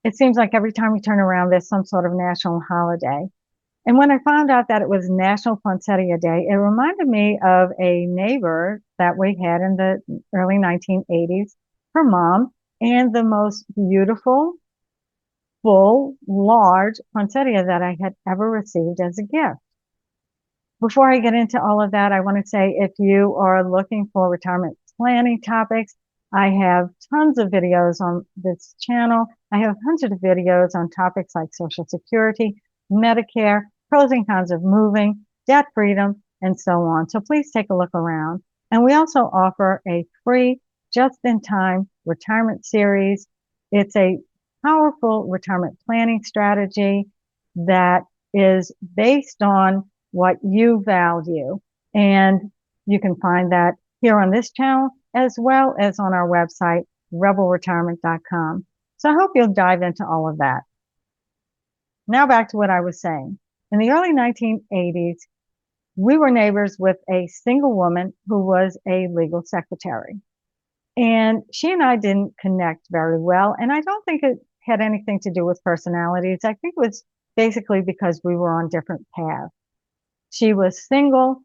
It seems like every time we turn around, there's some sort of national holiday. And when I found out that it was National Poinsettia Day, it reminded me of a neighbor that we had in the early 1980s, her mom, and the most beautiful, full, large poinsettia that I had ever received as a gift. Before I get into all of that, I want to say if you are looking for retirement planning topics, I have tons of videos on this channel. I have hundreds of videos on topics like Social Security, Medicare, pros and cons of moving, debt freedom, and so on. So please take a look around. And we also offer a free just-in-time retirement series. It's a powerful retirement planning strategy that is based on what you value. And you can find that here on this channel as well as on our website, rebelretirement.com. So I hope you'll dive into all of that. Now back to what I was saying. In the early 1980s, we were neighbors with a single woman who was a legal secretary. And she and I didn't connect very well. And I don't think it had anything to do with personalities. I think it was basically because we were on different paths. She was single.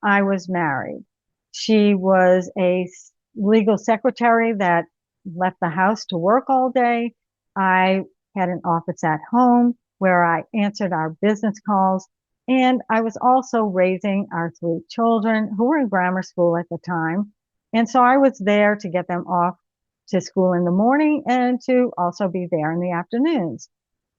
I was married. She was a legal secretary that left the house to work all day. I had an office at home where I answered our business calls. And I was also raising our three children who were in grammar school at the time. And so I was there to get them off to school in the morning and to also be there in the afternoons.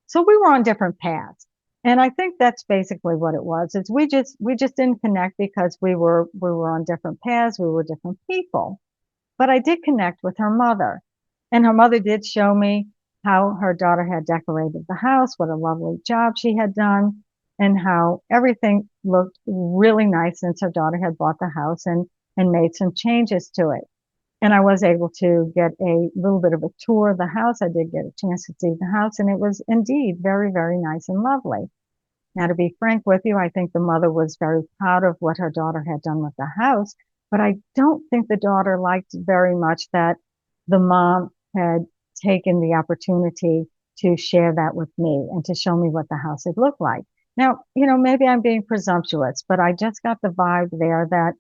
So we were on different paths. And I think that's basically what it was. Is we just didn't connect because we were on different paths, we were different people. But I did connect with her mother. And her mother did show me how her daughter had decorated the house, what a lovely job she had done, and how everything looked really nice since her daughter had bought the house and made some changes to it. And I was able to get a little bit of a tour of the house. I did get a chance to see the house, and it was indeed very, very nice and lovely. Now, to be frank with you, I think the mother was very proud of what her daughter had done with the house, but I don't think the daughter liked very much that the mom had taken the opportunity to share that with me and to show me what the house had looked like. Now, maybe I'm being presumptuous, but I just got the vibe there that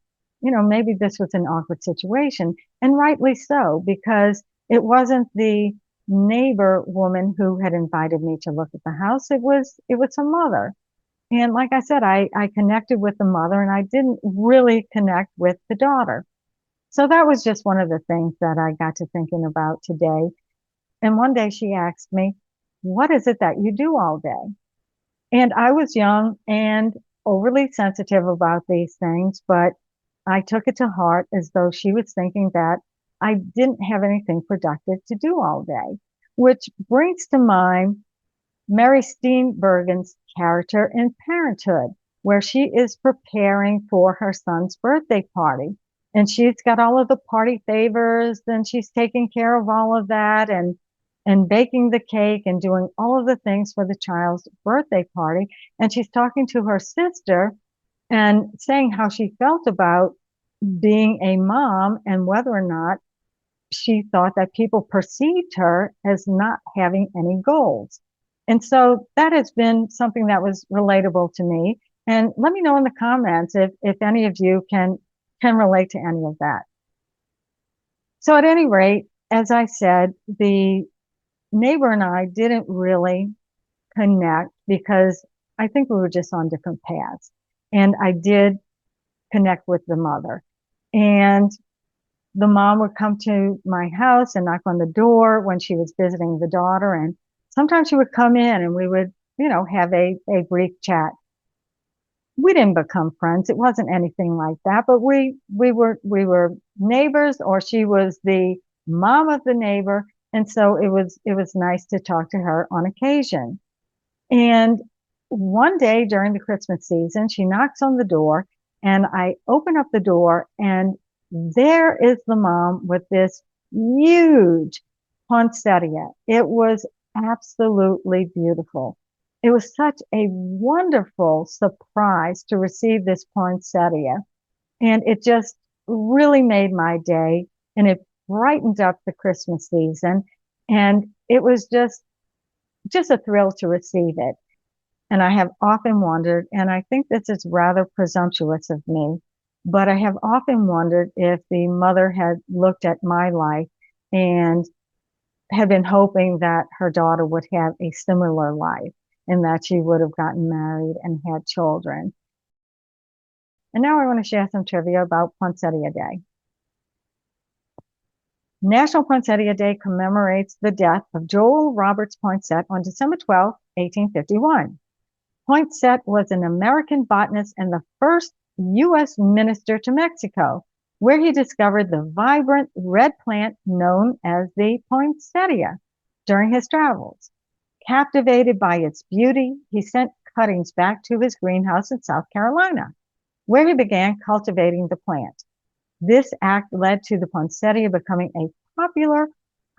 maybe this was an awkward situation, and rightly so, because it wasn't the neighbor woman who had invited me to look at the house. It was her mother. And like I said, I connected with the mother and I didn't really connect with the daughter. So that was just one of the things that I got to thinking about today. And one day she asked me, "What is it that you do all day?" And I was young and overly sensitive about these things, but I took it to heart as though she was thinking that I didn't have anything productive to do all day, which brings to mind Mary Steenburgen's character in Parenthood, where she is preparing for her son's birthday party. And she's got all of the party favors, and she's taking care of all of that and baking the cake and doing all of the things for the child's birthday party. And she's talking to her sister and saying how she felt about being a mom and whether or not she thought that people perceived her as not having any goals. And so that has been something that was relatable to me. And let me know in the comments if any of you can relate to any of that. So at any rate, as I said, the neighbor and I didn't really connect because I think we were just on different paths. And I did connect with the mother. And the mom would come to my house and knock on the door when she was visiting the daughter. And sometimes she would come in and we would, have a brief chat. We didn't become friends. It wasn't anything like that, but we were neighbors, or she was the mom of the neighbor. And so it was nice to talk to her on occasion. And one day during the Christmas season, she knocks on the door and I open up the door and there is the mom with this huge poinsettia. It was absolutely beautiful. It was such a wonderful surprise to receive this poinsettia. And it just really made my day and it brightened up the Christmas season. And it was just just a thrill to receive it. And I have often wondered, and I think this is rather presumptuous of me, but I have often wondered if the mother had looked at my life and had been hoping that her daughter would have a similar life and that she would have gotten married and had children. And now I want to share some trivia about Poinsettia Day. National Poinsettia Day commemorates the death of Joel Roberts Poinsett on December 12, 1851. Poinsett was an American botanist and the first U.S. minister to Mexico, where he discovered the vibrant red plant known as the poinsettia during his travels. Captivated by its beauty, he sent cuttings back to his greenhouse in South Carolina, where he began cultivating the plant. This act led to the poinsettia becoming a popular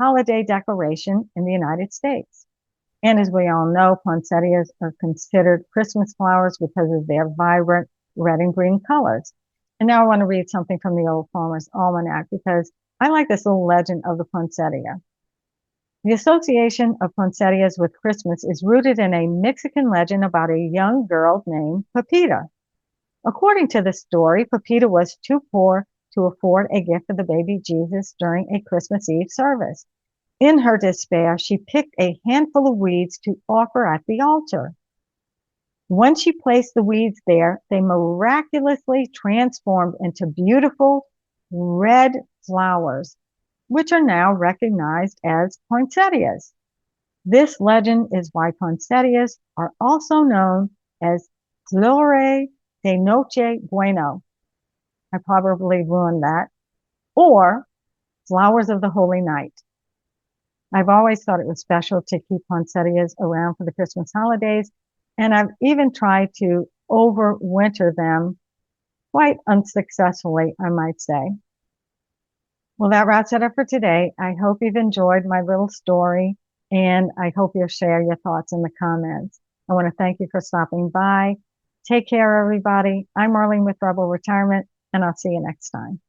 holiday decoration in the United States. And as we all know, poinsettias are considered Christmas flowers because of their vibrant red and green colors. And now I want to read something from the Old Farmer's Almanac because I like this little legend of the poinsettia. The association of poinsettias with Christmas is rooted in a Mexican legend about a young girl named Pepita. According to the story, Pepita was too poor to afford a gift for the baby Jesus during a Christmas Eve service. In her despair, she picked a handful of weeds to offer at the altar. When she placed the weeds there, they miraculously transformed into beautiful red flowers, which are now recognized as poinsettias. This legend is why poinsettias are also known as Flores de Noche Bueno. I probably ruined that. Or flowers of the holy night. I've always thought it was special to keep poinsettias around for the Christmas holidays, and I've even tried to overwinter them quite unsuccessfully, I might say. Well, that wraps it up for today. I hope you've enjoyed my little story, and I hope you'll share your thoughts in the comments. I want to thank you for stopping by. Take care, everybody. I'm Marlene with Rebel Retirement, and I'll see you next time.